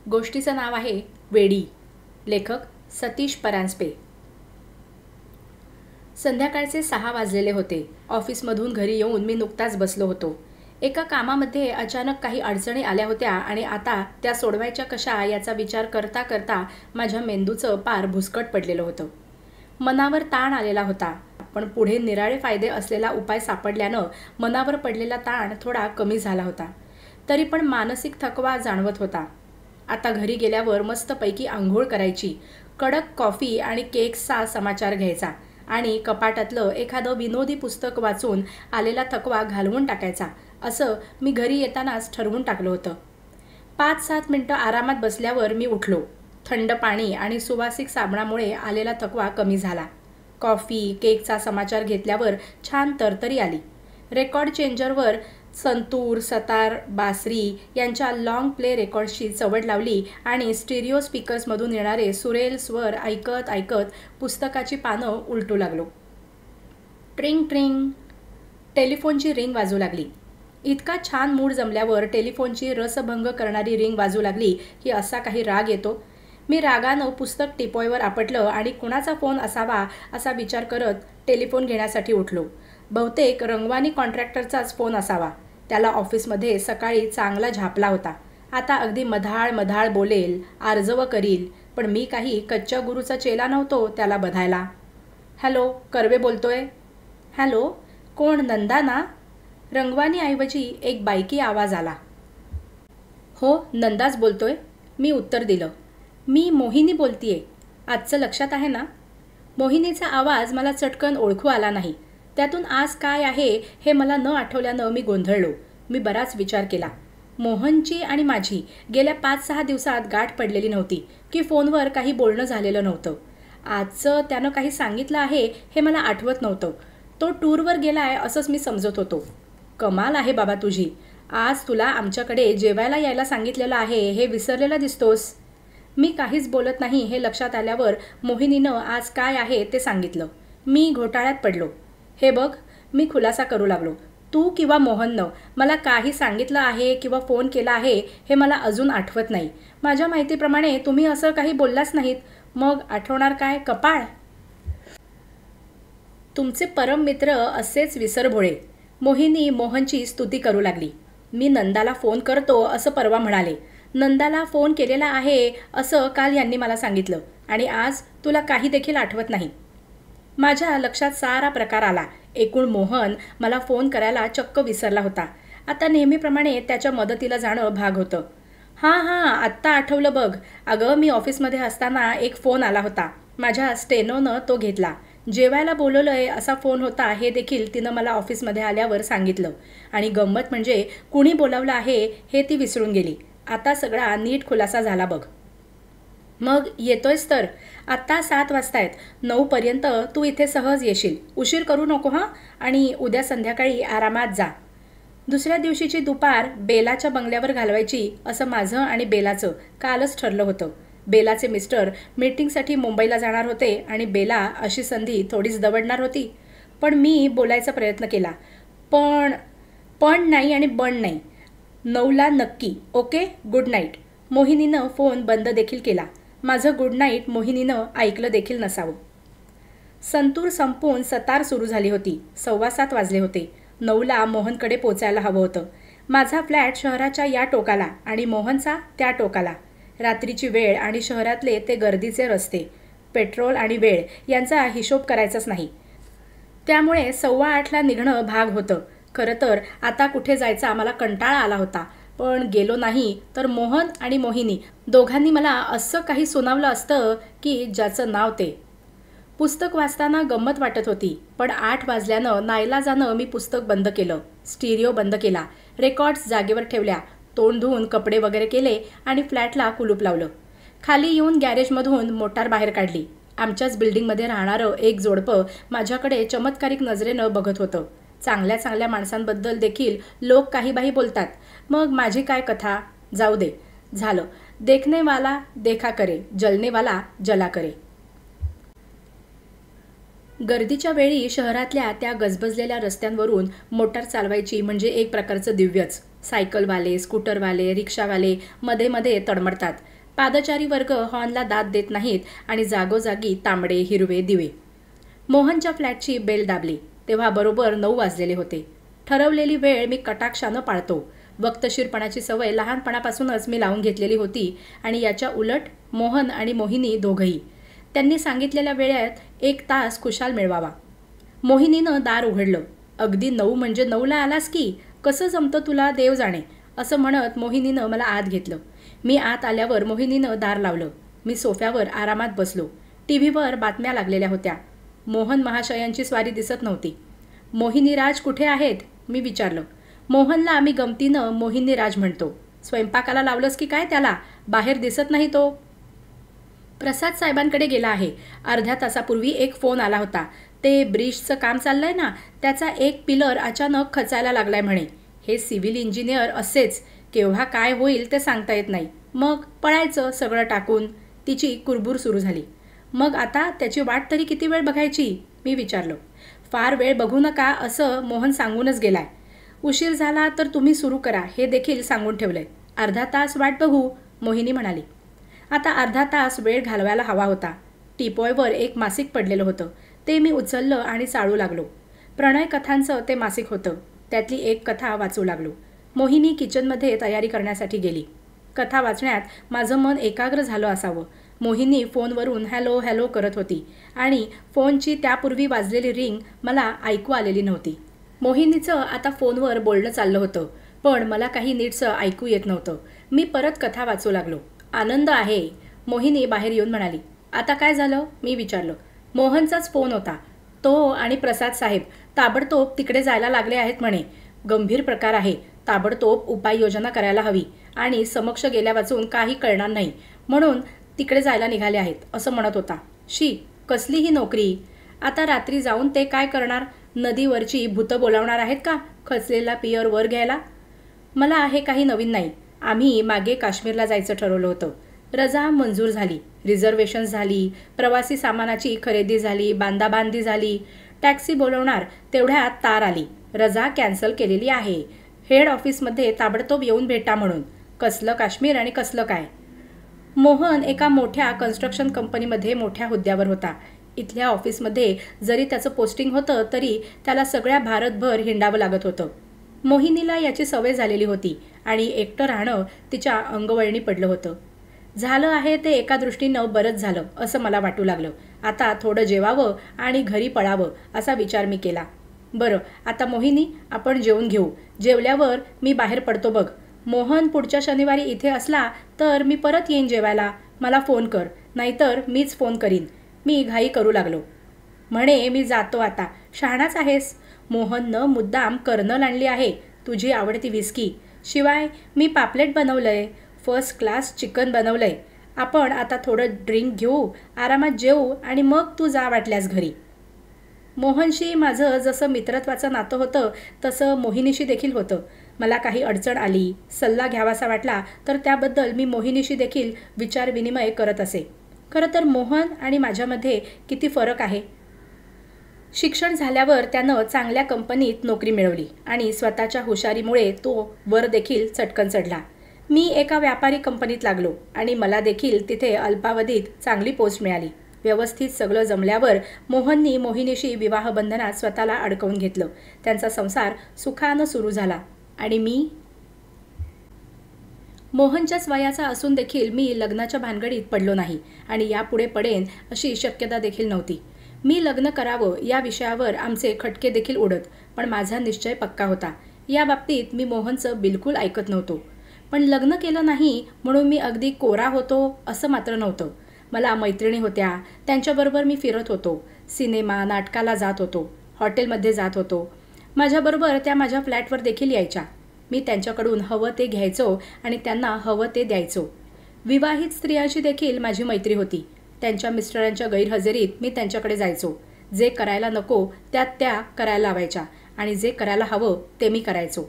गोष्टीचं नाव आहे वेडी. लेखक सतीश परांजपे. संध्याकाळचे 6 वाजलेले होते. ऑफिसमधून घरी येऊन मी नुकताच बसलो होतो. एका कामामध्ये अचानक काही अडचणी आल्या होत्या आणि आता त्या सोडवायच्या कशा याचा विचार करता करता माझ्या मेंदूचं पार भुसकट पडलेलं होतं. मनावर ताण आलेला होता, पण पुढे निराळे फायदे असलेला उपाय सापडल्यानं मनावर पडलेला ताण थोडा कमी झाला होता. तरी पण मानसिक थकवा जाणवत होता. आता घरी गेल्यावर मस्तपैकी आंघोळ करायची, कडक कॉफी आणि केक्सचा समाचार घ्यायचा आणि कपाटातलं एखादं विनोदी पुस्तक वाचून आलेला थकवा घालवून टाकायचा, असं मी घरी येतानाच ठरवून टाकलं होतं. 5-7 मिनटं आरामात बसल्यावर मी उठलो. थंड पाणी आणि सुवासिक साबणामुळे आलेला थकवा कमी झाला. कॉफी, केकचा समाचार घेतल्यावर छान तरतरी आली. रेकॉर्ड चेंजरवर संतूर, सतार, बासरी यांच्या लाँग प्ले रेकॉर्ड्सची चवड लावली आणि स्टिरिओ स्पीकर्समधून येणारे सुरेल स्वर ऐकत ऐकत पुस्तकाची पानं उलटू लागलो. ट्रिंग ट्रिंग. टेलिफोनची रिंग वाजू लागली. इतका छान मूड जमल्यावर टेलिफोनची रसभंग करणारी रिंग वाजू लागली की असा काही राग येतो. मी रागानं पुस्तक टिपॉयवर आपटलं आणि कुणाचा फोन असावा असा विचार करत टेलिफोन घेण्यासाठी उठलो. बहुतेक रंगवानी कॉन्ट्रॅक्टरचाच फोन असावा. त्याला ऑफिसमध्ये सकाळी चांगला झापला होता. आता अगदी मधाळ मधाळ बोलेल, आर्जव करील, पण मी काही कच्च्या गुरूचा चेला नव्हतो त्याला बधायला. हॅलो, कर्वे बोलतोय. हॅलो, कोण, नंदा ना? रंगवानीऐवजी एक बायकी आवाज आला. हो, नंदाच बोलतोय, मी उत्तर दिलं. मी मोहिनी बोलतीये. आजचं लक्षात आहे ना? मोहिनीचा आवाज मला चटकन ओळखू आला नाही. त्यातून आज काय आहे हे मला न आठवल्यानं मी गोंधळलो. मी बराच विचार केला. मोहनची आणि माझी गेल्या 5-6 दिवसात गाठ पडलेली नव्हती की फोनवर काही बोलणं झालेलं नव्हतं. आजचं त्यानं काही सांगितलं आहे हे मला आठवत नव्हतं. तो टूरवर गेलाय असंच मी समजत होतो. कमाल आहे बाबा तुझी. आज तुला आमच्याकडे जेवायला यायला सांगितलेलं आहे हे विसरलेला दिसतोस. मी काहीच बोलत नाही हे लक्षात आल्यावर मोहिनीनं आज काय आहे ते सांगितलं. मी घोटाळ्यात पडलो. हे बघ, मी खुलासा करू लागलो. तू किंवा मोहननं मला काही सांगितलं आहे किंवा फोन केला आहे हे मला अजून आठवत नाही. माझ्या माहितीप्रमाणे तुम्ही असं काही बोललाच नाहीत. मग आठवणार काय, कपाळ? तुमचे परम मित्र असेच विसरभोळे. मोहिनी मोहनची स्तुती करू लागली. मी नंदाला फोन करतो असं परवा म्हणाले. नंदाला फोन केलेला आहे असं काल यांनी मला सांगितलं आणि आज तुला काही देखील आठवत नाही. माझ्या लक्षात सारा प्रकार आला. एकूण मोहन मला फोन करायला चक्क विसरला होता. आता नेहमीप्रमाणे त्याच्या मदतीला जाणं भाग होतं. हां, आत्ता आठवलं बघ. अगं, मी ऑफिसमध्ये असताना एक फोन आला होता. माझ्या स्टेनोनं तो घेतला. जेवायला बोलवलंय असा फोन होता हे देखील तिनं मला ऑफिसमध्ये आल्यावर सांगितलं. आणि गंमत म्हणजे कुणी बोलावलं आहे हे ती विसरून गेली. आता सगळा नीट खुलासा झाला बघ. मग येतोयस तर? आत्ता 7 वाजतायत. 9पर्यंत तू इथे सहज येशील. उशीर करू नको हां. आणि उद्या संध्याकाळी आरामात जा. दुसऱ्या दिवशीची दुपार बेलाच्या बंगल्यावर घालवायची असं माझं आणि बेलाचं कालच ठरलं होतं. बेलाचे मिस्टर मीटिंगसाठी मुंबईला जाणार होते आणि बेला अशी संधी थोडीच दवडणार होती. पण मी बोलायचा प्रयत्न केला. पण नाही आणि पण नाही. 9ला नक्की. Okay, good night. मोहिनीनं फोन बंद देखील केला. माझं गुड नाईट मोहिनीनं ऐकलं देखील नसावं. संतूर संपून सतार सुरू झाली होती. 7:15 वाजले होते. 9ला मोहनकडे पोचायला हवं होतं. माझा फ्लॅट शहराच्या या टोकाला आणि मोहनचा त्या टोकाला. रात्रीची वेळ आणि शहरातले ते गर्दीचे रस्ते, पेट्रोल आणि वेळ यांचा हिशोब करायचाच नाही. त्यामुळे 7:15ला निघणं भाग होतं. खरं तर आता कुठे जायचा मला कंटाळा आला होता. पण गेलो नाही तर मोहन आणि मोहिनी दोघांनी मला असं काही सुनावलं असतं की ज्याचं नाव ते. पुस्तक वाचताना गंमत वाटत होती. पण 8 वाजल्यानं नाईलाजानं मी पुस्तक बंद केलं. स्टिरिओ बंद केला. रेकॉर्ड्स जागेवर ठेवल्या. तोंड धुवून कपडे वगैरे केले आणि फ्लॅटला कुलूप लावलं. खाली येऊन गॅरेजमधून मोटार बाहेर काढली. आमच्याच बिल्डिंगमध्ये राहणारं एक जोडपं माझ्याकडे चमत्कारिक नजरेनं बघत होतं. चांगल्या चांगल्या माणसांबद्दल देखील लोक काही बाही बोलतात. मग माझी काय कथा? जाऊ दे, झालं. देखनेवाला देखा करे, जलनेवाला जला करे. गर्दीच्या वेळी शहरातल्या त्या गजबजलेल्या रस्त्यांवरून मोटार चालवायची म्हणजे एक प्रकारचं दिव्यच. सायकलवाले, स्कूटरवाले, रिक्षावाले मध्ये मध्ये तडमडतात. पादचारी वर्ग हॉर्नला दाद देत नाहीत आणि जागोजागी तांबडे हिरवे दिवे. मोहनच्या फ्लॅटची बेल दाबली तेव्हा बरोबर 9 वाजलेले होते. ठरवलेली वेळ मी कटाक्षानं पाळतो. वक्तशीरपणाची सवय लहानपणापासूनच मी लावून घेतलेली होती आणि याच्या उलट मोहन आणि मोहिनी दोघंही. त्यांनी सांगितलेल्या वेळेत 1 तास खुशाल मिळवावा. मोहिनीनं दार उघडलं. अगदी 9 म्हणजे 9ला आलास की, कसं जमतं तुला देव जाणे, असं म्हणत मोहिनीनं मला आत घेतलं. मी आत आल्यावर मोहिनीनं दार लावलं. मी सोफ्यावर आरामात बसलो. टीव्हीवर बातम्या लागलेल्या होत्या. मोहन महाशयांची स्वारी दिसत नव्हती. मोहिनीराज कुठे आहेत, मी विचारलं. मोहनला आम्ही गमतीनं मोहिनीराज म्हणतो. स्वयंपाकाला लावलंस की काय त्याला, बाहेर दिसत नाही तो. प्रसाद साहेबांकडे गेला आहे. अर्ध्या तासापूर्वी एक फोन आला होता. ते ब्रिजचं काम चाललंय ना, त्याचा एक पिलर अचानक खचायला लागलाय म्हणे. हे सिव्हिल इंजिनियर असेच, केव्हा काय होईल ते सांगता येत नाही. मग पळायचं सगळं टाकून. तिची कुरबुर सुरू झाली. मग आता त्याची वाट तरी किती वेळ बघायची, मी विचारलं. फार वेळ बघू नका असं मोहन सांगूनच गेलाय. उशीर झाला तर तुम्ही सुरू करा हे देखील सांगून ठेवलंय. अर्धा तास वाट बघू, मोहिनी म्हणाली. आता अर्धा तास वेळ घालवायला हवा होता. टीपॉयवर एक मासिक पडलेलं होतं. ते मी उचललं आणि चाळू लागलो. प्रणय कथांचं ते मासिक होतं. त्यातली एक कथा वाचू लागलो. मोहिनी किचनमध्ये तयारी करण्यासाठी गेली. कथा वाचण्यात माझं मन एकाग्र झालं असावं. मोहिनी फोनवरून हॅलो हॅलो करत होती आणि फोनची त्यापूर्वी वाजलेली रिंग मला ऐकू आलेली नव्हती. मोहिनीचं आता फोनवर बोलणं चाललं होतं, पण मला काही नीटसं ऐकू येत नव्हतं. मी परत कथा वाचू लागलो. आनंद आहे, मोहिनी बाहेर येऊन म्हणाली. आता काय झालं, मी विचारलं. मोहनचाच फोन होता. तो आणि प्रसाद साहेब ताबडतोब तिकडे जायला लागले आहेत म्हणे. गंभीर प्रकार आहे. ताबडतोब उपाययोजना करायला हवी आणि समक्ष गेल्या वाचून काही कळणार नाही, म्हणून तिकडे जायला निघाले आहेत, असं म्हणत होता. शी, कसली ही नोकरी. आता रात्री जाऊन ते काय करणार? नदीवरची भूतं बोलावणार आहेत का खचलेला पियर वर घ्यायला? मला हे काही नवीन नाही. आम्ही मागे काश्मीरला जायचं ठरवलं होतं. रजा मंजूर झाली, रिझर्वेशन झाली, प्रवासी सामानाची खरेदी झाली, बांधाबांधी झाली. टॅक्सी बोलवणार तेवढ्यात तार आली. रजा कॅन्सल केलेली आहे. हेड ऑफिसमध्ये ताबडतोब येऊन भेटा म्हणून. कसलं काश्मीर आणि कसलं काय. मोहन एका मोठ्या कन्स्ट्रक्शन कंपनीमध्ये मोठ्या हुद्द्यावर होता. इथल्या ऑफिसमध्ये जरी त्याचं पोस्टिंग होतं तरी त्याला सगळ्या भारतभर हिंडावं लागत होतं. मोहिनीला याची सवय झालेली होती आणि एकटं राहणं तिच्या अंगवळणी पडलं होतं. झालं आहे ते एका दृष्टीनं बरंच झालं असं मला वाटू लागलं. आता थोडं जेवावं आणि घरी पळावं असा विचार मी केला. बरं, आता मोहिनी आपण जेवून घेऊ. जेवल्यावर मी बाहेर पडतो बघ. मोहन पुढच्या शनिवारी इथे असला तर मी परत येईन जेवायला. मला फोन कर, नाहीतर मीच फोन करीन. मी घाई करू लागलो. म्हणे मी जातो आता. शहाणाच आहेस. मोहननं मुद्दाम कर्नल आणली आहे, तुझी आवडती विस्की. शिवाय मी पापलेट बनवलंय, फर्स्ट क्लास चिकन बनवलंय. आपण आता थोडं ड्रिंक घेऊ, आरामात जेवू आणि मग तू जा वाटल्यास घरी. मोहनशी माझं जसं मित्रत्वाचं नातं होतं तसं मोहिनीशी देखील होतं. मला काही अडचण आली, सल्ला घ्यावासा वाटला तर त्याबद्दल मी मोहिनीशी देखील विचारविनिमय करत असे. खरं तर मोहन आणि माझ्यामध्ये किती फरक आहे. शिक्षण झाल्यावर त्यानं चांगल्या कंपनीत नोकरी मिळवली आणि स्वतःच्या हुशारीमुळे तो वर देखील चटकन चढला. मी एका व्यापारी कंपनीत लागलो आणि मला देखील तिथे अल्पावधीत चांगली पोस्ट मिळाली. व्यवस्थित सगळं जमल्यावर मोहननी मोहिनीशी विवाहबंधनात स्वतःला अडकवून घेतलं. त्यांचा संसार सुखानं सुरू झाला आणि मी मोहनच्याच वयाचा असून देखील मी लग्नाच्या भानगडीत पडलो नाही आणि यापुढे पडेन अशी शक्यता देखील नव्हती. मी लग्न करावं या विषयावर आमचे खटके देखील उडत, पण माझा निश्चय पक्का होता. या बाबतीत मी मोहनचं बिलकुल ऐकत नव्हतो. पण लग्न केलं नाही म्हणून मी अगदी कोरा होतो असं मात्र नव्हतं. मला मैत्रिणी होत्या, त्यांच्याबरोबर मी फिरत होतो. सिनेमा नाटकाला जात होतो, हॉटेलमध्ये जात होतो. माझ्याबरोबर त्या माझ्या फ्लॅटवर देखील यायच्या. मी त्यांच्याकडून हवं ते घ्यायचो आणि त्यांना हवं ते द्यायचो. विवाहित स्त्रियांशी देखील माझी मैत्री होती. त्यांच्या मिस्टरांच्या गैरहजेरीत मी त्यांच्याकडे जायचो. जे करायला नको त्या करायला लावायच्या आणि जे करायला हवं ते मी करायचो.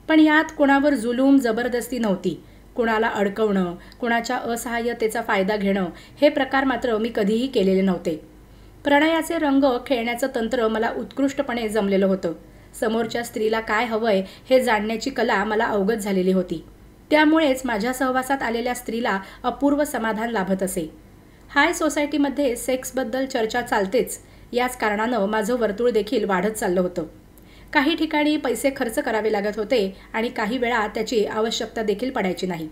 पण यात कोणावर जुलूम जबरदस्ती नव्हती. कुणाला अडकवणं, कुणाच्या असहाय्यतेचा फायदा घेणं हे प्रकार मात्र मी कधीही केलेले नव्हते. प्रणयाचे रंग खेळण्याचं तंत्र मला उत्कृष्टपणे जमलेलं होतं. समोरच्या स्त्रीला काय हवंय हे जाणण्याची कला मला अवगत झालेली होती. त्यामुळेच माझ्या सहवासात आलेल्या स्त्रीला अपूर्व समाधान लाभत असे. हाय सोसायटीमध्ये सेक्सबद्दल चर्चा चालतेच, याच कारणानं माझं वर्तुळ देखील वाढत चाललं होतं. काही ठिकाणी पैसे खर्च करावे लागत होते आणि काही वेळा त्याची आवश्यकता देखील पडायची नाही.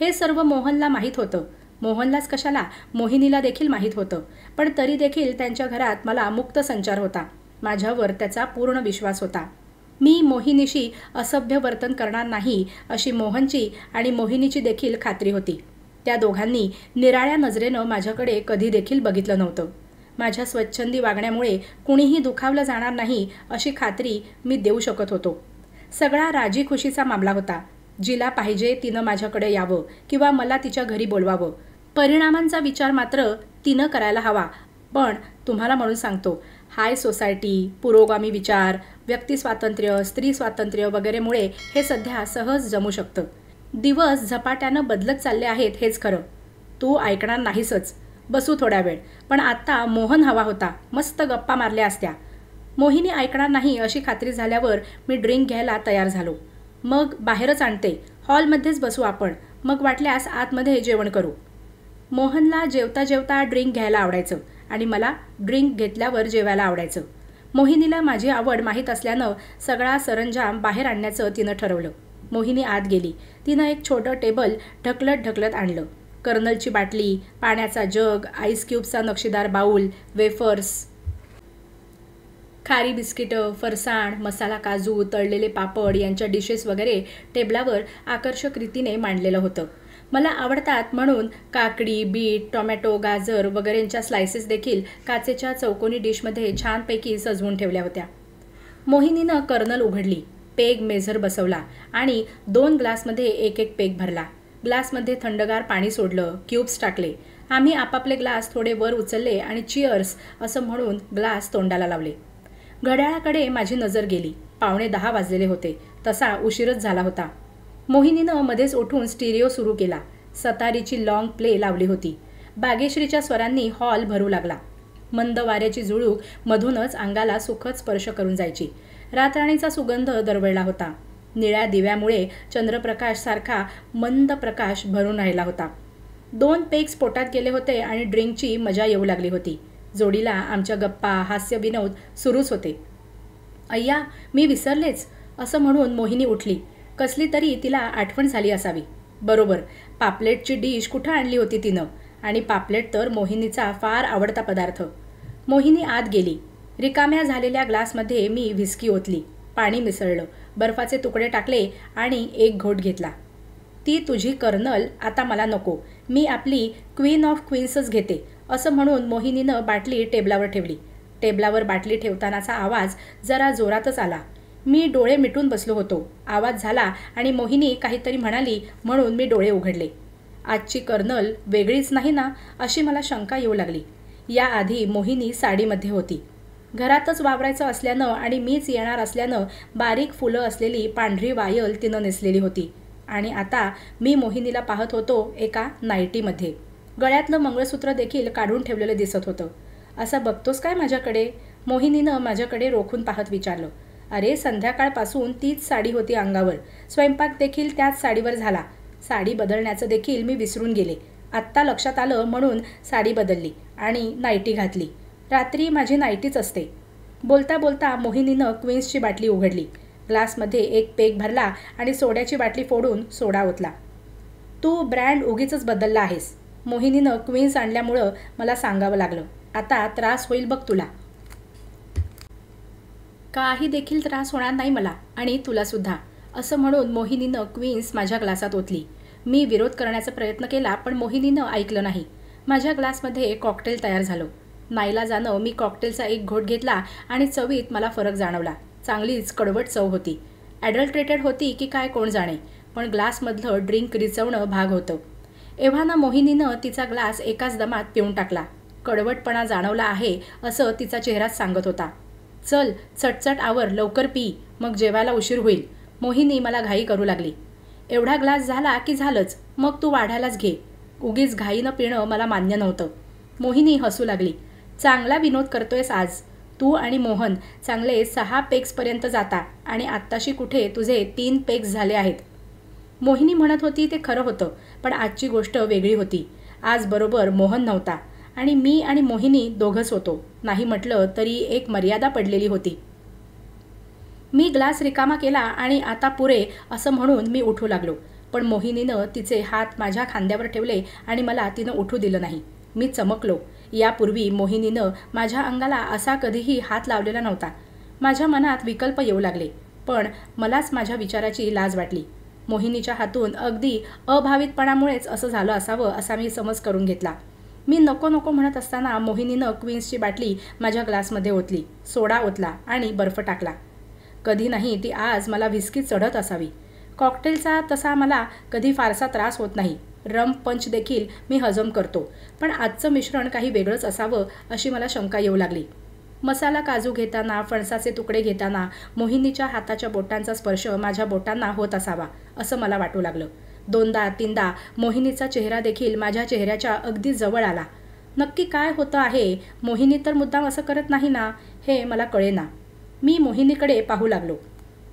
हे सर्व मोहनला माहीत होतं. मोहनलाच कशाला, मोहिनीला देखील माहीत होतं. पण तरी देखील त्यांच्या घरात मला मुक्त संचार होता. माझ्यावर त्याचा पूर्ण विश्वास होता. मी मोहिनीशी असभ्य वर्तन करणार नाही अशी मोहनची आणि मोहिनीची देखील खात्री होती. त्या दोघांनी निराळ्या नजरेनं माझ्याकडे कधी देखील बघितलं नव्हतं. माझ्या स्वच्छंदी वागण्यामुळे कुणीही दुखावलं जाणार नाही अशी खात्री मी देऊ शकत होतो. सगळा राजी खुशीचा मामला होता. जिला पाहिजे तिनं माझ्याकडे यावं किंवा मला तिच्या घरी बोलवावं. परिणामांचा विचार मात्र तिनं करायला हवा. पण तुम्हाला म्हणून सांगतो, हाय सोसायटी, पुरोगामी विचार, व्यक्ती स्वातंत्र्य, स्त्री स्वातंत्र्य वगैरेमुळे हे सध्या सहज जमू शकतं. दिवस झपाट्यानं बदलत चालले आहेत हेच खरं. तू ऐकणार नाहीसच. बसू थोड्या वेळ. पण आत्ता मोहन हवा होता. मस्त गप्पा मारल्या असत्या. मोहिनी ऐकणार नाही अशी खात्री झाल्यावर मी ड्रिंक घ्यायला तयार झालो. मग बाहेरच आणते, हॉलमध्येच बसू आपण. मग वाटल्यास आतमध्ये जेवण करू. मोहनला जेवता जेवता ड्रिंक घ्यायला आवडायचं आणि मला ड्रिंक घेतल्यावर जेवायला आवडायचं. मोहिनीला माझी आवड माहीत असल्यानं सगळा सरंजाम बाहेर आणण्याचं तिनं ठरवलं. मोहिनी आत गेली. तिनं एक छोटं टेबल ढकलत ढकलत आणलं. कर्नलची बाटली, पाण्याचा जग, आईस क्यूब्सचा नक्षीदार बाऊल, वेफर्स, खारी बिस्किटं, फरसाण, मसाला काजू, तळलेले पापड यांच्या डिशेस वगैरे टेबलावर आकर्षक रीतीने मांडलेलं होतं. मला आवडतात म्हणून काकडी, बीट, टोमॅटो, गाजर वगैरेंच्या स्लायसेस देखील काचेच्या चौकोनी डिशमध्ये छानपैकी सजवून ठेवल्या होत्या. मोहिनीनं कर्नल उघडली, पेग मेझर बसवला आणि 2 ग्लासमध्ये एक एक पेग भरला. ग्लासमध्ये थंडगार पाणी सोडलं, क्यूब्स टाकले. आम्ही आपापले ग्लास थोडे वर उचलले आणि चिअर्स असं म्हणून ग्लास तोंडाला लावले. घड्याळाकडे माझी नजर गेली. 9:15 वाजलेले होते. तसा उशीरच झाला होता. मोहिनीनं मध्येच उठून स्टिरिओ सुरू केला. सतारीची लॉंग प्ले लावली होती. बागेश्रीच्या स्वरांनी हॉल भरू लागला. मंद वाऱ्याची झुळूक मधूनच अंगाला सुखद स्पर्श करून जायची. रातराणीचा सुगंध दरवळला होता. निळ्या दिव्यामुळे चंद्रप्रकाश सारखा मंद प्रकाश भरून राहिला होता. 2 पेग्स पोटात गेले होते आणि ड्रिंकची मजा येऊ लागली होती. जोडीला आमच्या गप्पा, हास्य विनोद सुरूच होते. अय्या, मी विसरलेच असं म्हणून मोहिनी उठली. कसली तरी तिला आठवण झाली असावी. बरोबर, पापलेटची डिश कुठं आणली होती तिनं. आणि पापलेट तर मोहिनीचा फार आवडता पदार्थ. मोहिनी आत गेली. रिकाम्या झालेल्या ग्लासमध्ये मी व्हिस्की ओतली. पाणी मिसळलं, बर्फाचे तुकडे टाकले आणि एक घोट घेतला. ती तुझी कर्नल आता मला नको, मी आपली क्वीन ऑफ क्वीन्सच घेते असं म्हणून मोहिनीनं बाटली टेबलावर ठेवली. टेबलावर बाटली ठेवतानाचा आवाज जरा जोरातच आला. मी डोळे मिटून बसलो होतो. आवाज झाला आणि मोहिनी काहीतरी म्हणाली म्हणून मी डोळे उघडले. आजची कर्नल वेगळीच नाही ना अशी मला शंका येऊ लागली. याआधी मोहिनी साडीमध्ये होती. घरातच वावरायचं असल्यानं आणि मीच येणार असल्यानं बारीक फुलं असलेली पांढरी वायल तिनं नेसलेली होती. आणि आता मी मोहिनीला पाहत होतो एका नाईटीमध्ये. गळ्यातलं मंगळसूत्र देखील काढून ठेवलेलं दिसत होतं. असं बघतोस काय माझ्याकडे? मोहिनीनं माझ्याकडे रोखून पाहत विचारलं. अरे, संध्याकाळपासून तीच साडी होती अंगावर. स्वयंपाक देखील त्याच साडीवर झाला. साडी बदलण्याचं देखील मी विसरून गेले. आत्ता लक्षात आलं म्हणून साडी बदलली आणि नाईटी घातली. रात्री माझी नाईटीच असते. बोलता बोलता मोहिनीनं क्वीन्सची बाटली उघडली. ग्लासमध्ये एक पेग भरला आणि सोड्याची बाटली फोडून सोडा ओतला. तू ब्रँड उगीचच बदलला आहेस. मोहिनीनं क्वीन्स आणल्यामुळं मला सांगावं लागलं. आता त्रास होईल बघ तुला. काही देखील त्रास होणार नाही मला आणि तुलासुद्धा असं म्हणून मोहिनीनं क्वीन्स माझ्या ग्लासात ओतली. मी विरोध करण्याचा प्रयत्न केला पण मोहिनीनं ऐकलं नाही. माझ्या ग्लासमध्ये कॉकटेल तयार झालं. नाईलाजानं मी कॉकटेलचा एक घोट घेतला आणि चवीत मला फरक जाणवला. चांगलीच कडवट चव होती. ॲडल्ट्रेटेड होती की काय कोण जाणे, पण ग्लासमधलं ड्रिंक रिचवणं भाग होतं. एव्हाना मोहिनीनं तिचा ग्लास एकाच दमात पिऊन टाकला. कडवटपणा जाणवला आहे असं तिचा चेहराच सांगत होता. चल चटचट आवर, लवकर पी, मग जेवायला उशीर होईल. मोहिनी मला घाई करू लागली. एवढा ग्लास झाला की झालंच, मग तू वाढायलाच घे. उगीच घाईनं पिणं मला मान्य नव्हतं. मोहिनी हसू लागली. चांगला विनोद करतोयस आज. तू आणि मोहन चांगले 6 पेग्सपर्यंत जाता आणि आत्ताशी कुठे तुझे 3 पेग्स झाले आहेत. मोहिनी म्हणत होती ते खरं होतं, पण आजची गोष्ट वेगळी होती. आज बरोबर मोहन नव्हता आणि मी आणि मोहिनी दोघंच होतो. नाही म्हटलं तरी एक मर्यादा पडलेली होती. मी ग्लास रिकामा केला आणि आता पुरे असं म्हणून मी उठू लागलो. पण मोहिनीनं तिचे हात माझ्या खांद्यावर ठेवले आणि मला तिनं उठू दिलं नाही. मी चमकलो. यापूर्वी मोहिनीनं माझ्या अंगाला असा कधीही हात लावलेला नव्हता. माझ्या मनात विकल्प येऊ लागले, पण मलाच माझ्या विचाराची लाज वाटली. मोहिनीच्या हातून अगदी अभावितपणामुळेच असं झालं असावं असा मी समज करून घेतला. मी नको नको म्हणत असताना मोहिनीनं क्वीन्सची बाटली माझ्या ग्लासमध्ये ओतली, सोडा ओतला आणि बर्फ टाकला. कधी नाही ती आज मला व्हिस्की चढत असावी. कॉकटेलचा तसा मला कधी फारसा त्रास होत नाही. रम पंच देखील मी हजम करतो, पण आजचं मिश्रण काही वेगळंच असावं अशी मला शंका येऊ लागली. मसाला काजू घेताना, फणसाचे तुकडे घेताना मोहिनीच्या हाताच्या बोटांचा स्पर्श माझ्या बोटांना होत असावा असं मला वाटू लागलं. 2दा 3दा मोहिनीचा चेहरा देखील माझ्या चेहऱ्याच्या अगदी जवळ आला. नक्की काय होतं आहे? मोहिनी तर मुद्दाम असं करत नाही ना, हे मला कळेना. मी मोहिनीकडे पाहू लागलो.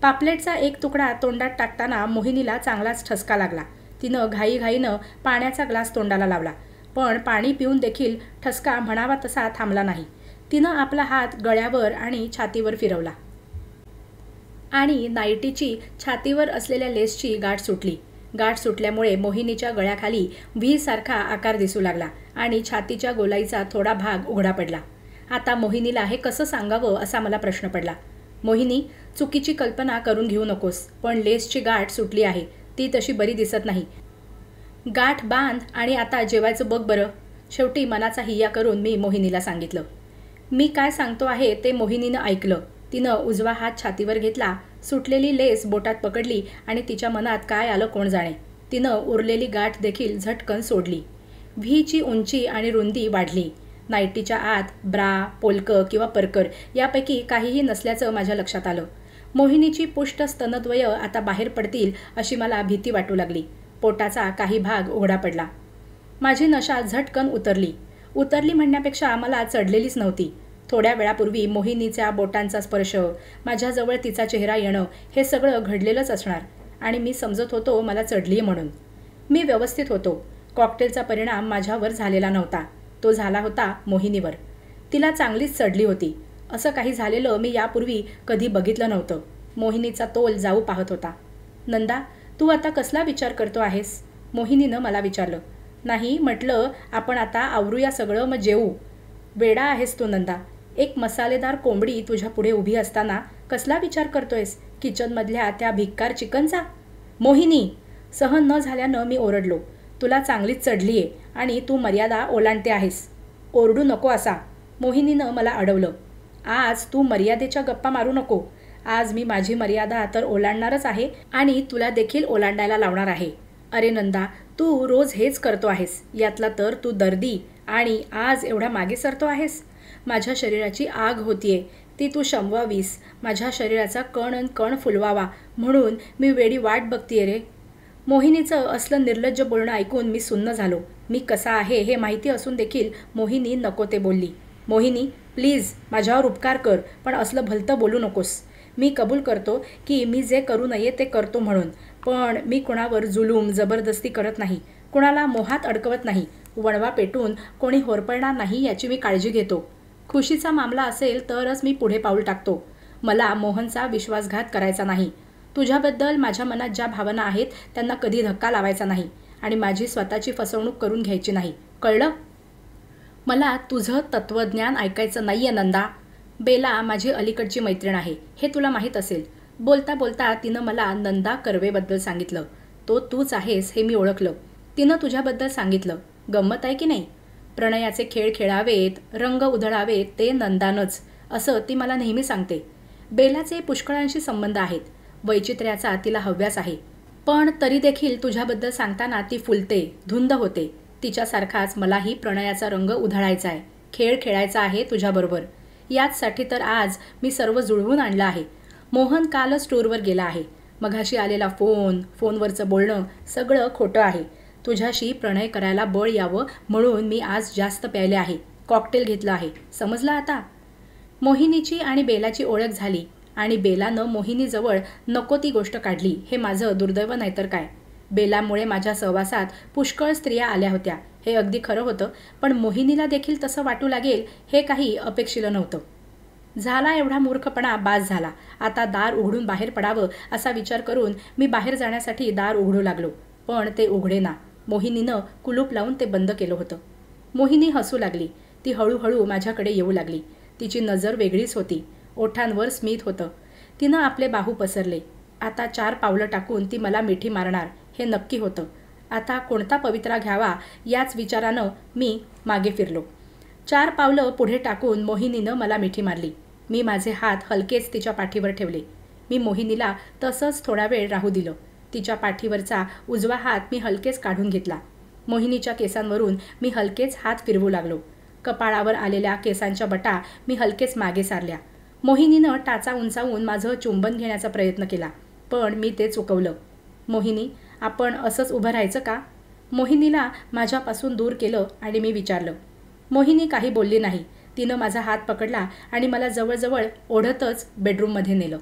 पापलेटचा एक तुकडा तोंडात टाकताना मोहिनीला चांगलाच ठसका लागला. तिनं घाईघाईनं पाण्याचा ग्लास तोंडाला लावला, पण पाणी पिऊन देखील ठसका म्हणावा तसा थांबला नाही. तिनं आपला हात गळ्यावर आणि छातीवर फिरवला आणि नाईटीची छातीवर असलेल्या लेसची गाठ सुटली. गाठ सुटल्यामुळे मोहिनीच्या गळ्याखाली व्ही सारखा आकार दिसू लागला आणि छातीच्या गोलाईचा थोडा भाग उघडा पडला. आता मोहिनीला हे कसं सांगावं असा मला प्रश्न पडला. मोहिनी, चुकीची कल्पना करून घेऊ नकोस, पण लेसची गाठ सुटली आहे. ती तशी बरी दिसत नाही. गाठ बांध आणि आता जेवायचं बघ बरं. शेवटी मनाचा हिया करून मी मोहिनीला सांगितलं. मी काय सांगतो आहे ते मोहिनीनं ऐकलं. तिनं उजवा हात छातीवर घेतला, सुटलेली लेस बोटात पकडली आणि तिच्या मनात काय आलं कोण जाणे. तिनं उरलेली गाठ देखील झटकन सोडली. व्हीची उंची आणि रुंदी वाढली. नाईटीच्या आत ब्रा, पोलकं किंवा परकर यापैकी काहीही नसल्याचं माझ्या लक्षात आलं. मोहिनीची पुष्ट स्तनद्वय आता बाहेर पडतील अशी मला भीती वाटू लागली. पोटाचा काही भाग उघडा पडला. माझी नशा झटकन उतरली म्हणण्यापेक्षा मला चढलेलीच नव्हती. थोड्या वेळापूर्वी मोहिनीच्या बोटांचा स्पर्श, माझ्याजवळ तिचा चेहरा येणं हे सगळं घडलेलंच असणार आणि मी समजत होतो मला चढली म्हणून. मी व्यवस्थित होतो. कॉकटेलचा परिणाम माझ्यावर झालेला नव्हता. तो झाला होता मोहिनीवर. तिला चांगलीच चढली होती. असं काही झालेलं मी यापूर्वी कधी बघितलं नव्हतं. मोहिनीचा तोल जाऊ पाहत होता. नंदा, तू आता कसला विचार करतो आहेस? मोहिनीनं मला विचारलं. नाही म्हटलं, आपण आता आवरूया सगळं मग जेवू. वेडा आहेस तू नंदा. एक मसालेदार कोंबडी तुझ्या पुढे उभी असताना कसला विचार करतोयस? किचनमधल्या त्या भिक्कार चिकनचा? मोहिनी, सहन न झाल्यानं मी ओरडलो. तुला चांगलीच चढलीये आणि तू मर्यादा ओलांडते आहेस. ओरडू नको असा. मोहिनीनं मला अडवलं. आज तू मर्यादेच्या गप्पा मारू नको. आज मी माझी मर्यादा तर ओलांडणारच आहे आणि तुला देखील ओलांडायला लावणार आहे. अरे नंदा, तू रोज हेच करतो आहेस. यातला तर तू दर्दी आणि आज एवढा मागे सरतो आहेस. माझ्या शरीराची आग होतीये, ती तू शमवावीस. माझ्या शरीराचा कण अन कण फुलवावा म्हणून मी वेडी वाट बघतीये रे. मोहिनीचं असलं निर्लज्ज बोलणं ऐकून मी सुन्न झालो. मी कसा आहे हे माहिती असून देखील मोहिनी नको ते बोलली. मोहिनी, प्लीज माझ्यावर उपकार कर, पण असलं भलतं बोलू नकोस. मी कबूल करतो की मी जे करू नये ते करतो म्हणून, पण मी कुणावर जुलूम जबरदस्ती करत नाही. कुणाला मोहात अडकवत नाही. वणवा पेटून कोणी होरपळणार नाही याची मी काळजी घेतो. खुशीचा मामला असेल तरच मी पुढे पाऊल टाकतो. मला मोहनचा विश्वासघात करायचा नाही. तुझ्याबद्दल माझ्या मनात ज्या भावना आहेत त्यांना कधी धक्का लावायचा नाही आणि माझी स्वतःची फसवणूक करून घ्यायची नाही. कळलं? मला तुझं तत्त्वज्ञान ऐकायचं नाहीये नंदा. बेला माझी अलीकडची मैत्रीण आहे, हे तुला माहीत असेल. बोलता बोलता तिनं मला नंदा कर्वेबद्दल सांगितलं. तो तूच आहेस हे मी ओळखलं. तिनं तुझ्याबद्दल सांगितलं. गंमत आहे की नाही? प्रणयाचे खेळ खेळावेत, रंग उधळावेत ते नंदानच, असं ती मला नेहमी सांगते. बेलाचे पुष्कळांशी संबंध आहेत. वैचित्र्याचा तिला हव्यास आहे. पण तरी देखील तुझ्याबद्दल सांगताना ती फुलते, धुंद होते. तिच्यासारखाच मलाही प्रणयाचा रंग उधळायचा आहे, खेळ खेळायचा आहे तुझ्याबरोबर. याचसाठी तर आज मी सर्व जुळवून आणलं आहे. मोहन कालच टूरवर गेला आहे. मघाशी आलेला फोनवरचं बोलणं सगळं खोटं आहे. तुझ्याशी प्रणय करायला बळ यावं म्हणून मी आज जास्त प्यायले आहे. कॉकटेल घेतलं आहे. समजलं आता? मोहिनीची आणि बेलाची ओळख झाली आणि बेलानं मोहिनीजवळ नको ती गोष्ट काढली. हे माझं दुर्दैव नाहीतर काय. बेलामुळे माझ्या सहवासात पुष्कळ स्त्रिया आल्या होत्या, हे अगदी खरं होतं, पण मोहिनीला देखील तसं वाटू लागेल हे काही अपेक्षिलं नव्हतं. झाला एवढा मूर्खपणा बास झाला. आता दार उघडून बाहेर पडावं असा विचार करून मी बाहेर जाण्यासाठी दार उघडू लागलो, पण ते उघडेना. मोहिनीनं कुलूप लावून ते बंद केलं होतं. मोहिनी हसू लागली. ती हळूहळू माझ्याकडे येऊ लागली. तिची नजर वेगळीच होती. ओठांवर स्मित होतं. तिनं आपले बाहू पसरले. आता 4 पावलं टाकून ती मला मिठी मारणार हे नक्की होतं. आता कोणता पवित्रा घ्यावा याच विचारानं मी मागे फिरलो. 4 पावलं पुढे टाकून मोहिनीनं मला मिठी मारली. मी माझे हात हलकेच तिच्या पाठीवर ठेवले. मी मोहिनीला तसंच थोडा वेळ राहू दिलं. तिच्या पाठीवरचा उजवा हात मी हलकेच काढून घेतला. मोहिनीच्या केसांवरून मी हलकेच हात फिरवू लागलो. कपाळावर आलेल्या केसांच्या बटा मी हलकेच मागे सारल्या. मोहिनीनं टाचा उंचावून माझं चुंबन घेण्याचा प्रयत्न केला, पण मी ते चुकवलं. मोहिनी, आपण असंच उभं राहायचं का? मोहिनीला माझ्यापासून दूर केलं आणि मी विचारलं. मोहिनी काही बोलली नाही. तिनं माझा हात पकडला आणि मला जवळजवळ ओढतच बेडरूममध्ये नेलं.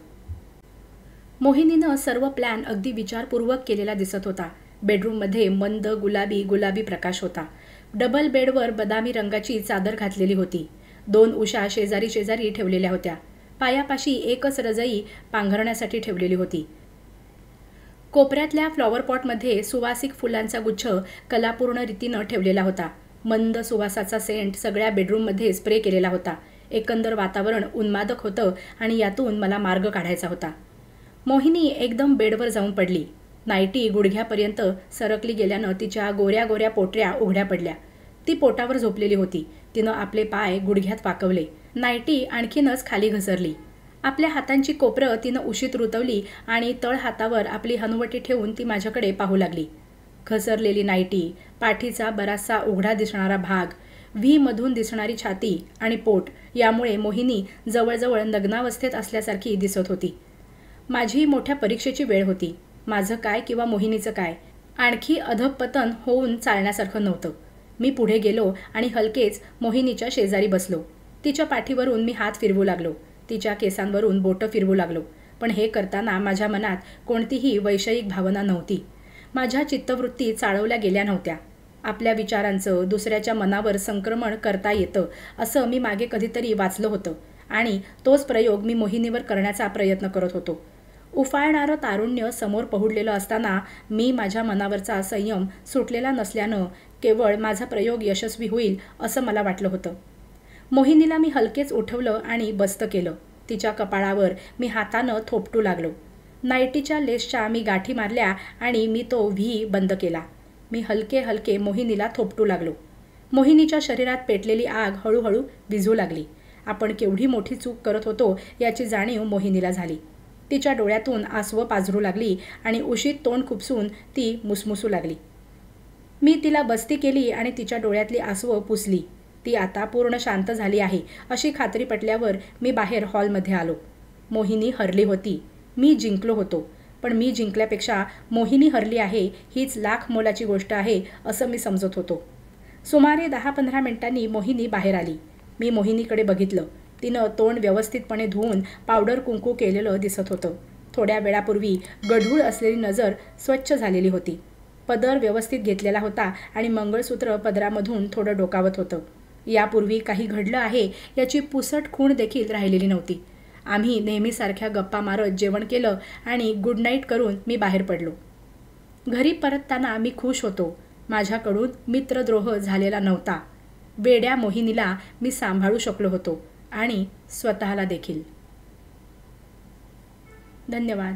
मोहिनीनं सर्व प्लॅन अगदी विचारपूर्वक केलेला दिसत होता. बेडरूममध्ये मंद गुलाबी प्रकाश होता. डबल बेडवर बदामी रंगाची चादर घातलेली होती. 2 उशा शेजारी शेजारी ठेवलेल्या होत्या. पायापाशी एकच रजई पांघरण्यासाठी ठेवलेली होती. कोपऱ्यातल्या फ्लॉवर पॉटमध्ये सुवासिक फुलांचा गुच्छ कलापूर्ण रीतीनं ठेवलेला होता. मंद सुवासाचा सेंट सगळ्या बेडरूममध्ये स्प्रे केलेला होता. एकंदर वातावरण उन्मादक होतं आणि यातून मला मार्ग काढायचा होता. मोहिनी एकदम बेडवर जाऊन पडली. नाईटी गुडघ्यापर्यंत सरकली गेल्यानं तिच्या गोऱ्या गोऱ्या पोटऱ्या उघड्या पडल्या. ती पोटावर झोपलेली होती. तिनं आपले पाय गुडघ्यात वाकवले. नाईटी आणखीनच खाली घसरली. आपल्या हातांची कोपरं तिनं उशीत रुतवली आणि तळ हातावर आपली हनुवटी ठेवून ती माझ्याकडे पाहू लागली. घसरलेली नाईटी, पाठीचा बराचसा उघडा दिसणारा भाग, व्हीमधून दिसणारी छाती आणि पोट यामुळे मोहिनी जवळजवळ नग्नावस्थेत असल्यासारखी दिसत होती. माझी मोठ्या परीक्षेची वेळ होती. माझं काय किंवा मोहिनीचं काय, आणखी अधःपतन होऊन चालण्यासारखं नव्हतं. मी पुढे गेलो आणि हलकेच मोहिनीच्या शेजारी बसलो. तिच्या पाठीवरून मी हात फिरवू लागलो. तिच्या केसांवरून बोटं फिरवू लागलो. पण हे करताना माझ्या मनात कोणतीही वैषयिक भावना नव्हती. माझ्या चित्तवृत्ती चाळवल्या गेल्या नव्हत्या. आपल्या विचारांचं दुसऱ्याच्या मनावर संक्रमण करता येतं असं मी मागे कधीतरी वाचलं होतं आणि तोच प्रयोग मी मोहिनीवर करण्याचा प्रयत्न करत होतो. उफाळणारं तारुण्य समोर पहुडलेलं असताना मी माझ्या मनावरचा संयम सुटलेला नसल्यानं केवळ माझा प्रयोग यशस्वी होईल असं मला वाटलं होतं. मोहिनीला मी हलकेच उठवलं आणि बस्त केलं. तिच्या कपाळावर मी हातानं थोपटू लागलो. नाईटीच्या लेसच्या मी गाठी मारल्या आणि मी तो व्ही बंद केला. मी हलके हलके मोहिनीला थोपटू लागलो. मोहिनीच्या शरीरात पेटलेली आग हळूहळू विझू लागली. आपण केवढी मोठी चूक करत होतो याची जाणीव मोहिनीला झाली. तिच्या डोळ्यातून आसवं पाझरू लागली आणि उशीत तोंड खुपसून ती मुसमुसू लागली. मी तिला बस्ती केली आणि तिच्या डोळ्यातली आसवं पुसली. ती आता पूर्ण शांत झाली आहे अशी खात्री पटल्यावर मी बाहेर हॉलमध्ये आलो. मोहिनी हरली होती. मी जिंकलो होतो. पण मी जिंकल्यापेक्षा मोहिनी हरली आहे हीच लाख मोलाची गोष्ट आहे असं मी समजत होतो. सुमारे 10-15 मिनिटांनी मोहिनी बाहेर आली. मी मोहिनीकडे बघितलं. तिनं तोंड व्यवस्थितपणे धुवून पावडर कुंकू केलेलं दिसत होतं. थोड्या वेळापूर्वी गढूळ असलेली नजर स्वच्छ झालेली होती. पदर व्यवस्थित घेतलेला होता आणि मंगळसूत्र पदरामधून थोडं डोकावत होतं. यापूर्वी काही घडलं आहे याची पुसट खूण देखील राहिलेली नव्हती. आम्ही नेहमीसारख्या गप्पा मारत जेवण केलं आणि गुड नाईट करून मी बाहेर पडलो. घरी परतताना मी खुश होतो. माझ्याकडून मित्रद्रोह झालेला नव्हता. वेड्या मोहिनीला मी सांभाळू शकलो होतो आणि स्वतःला देखील. धन्यवाद.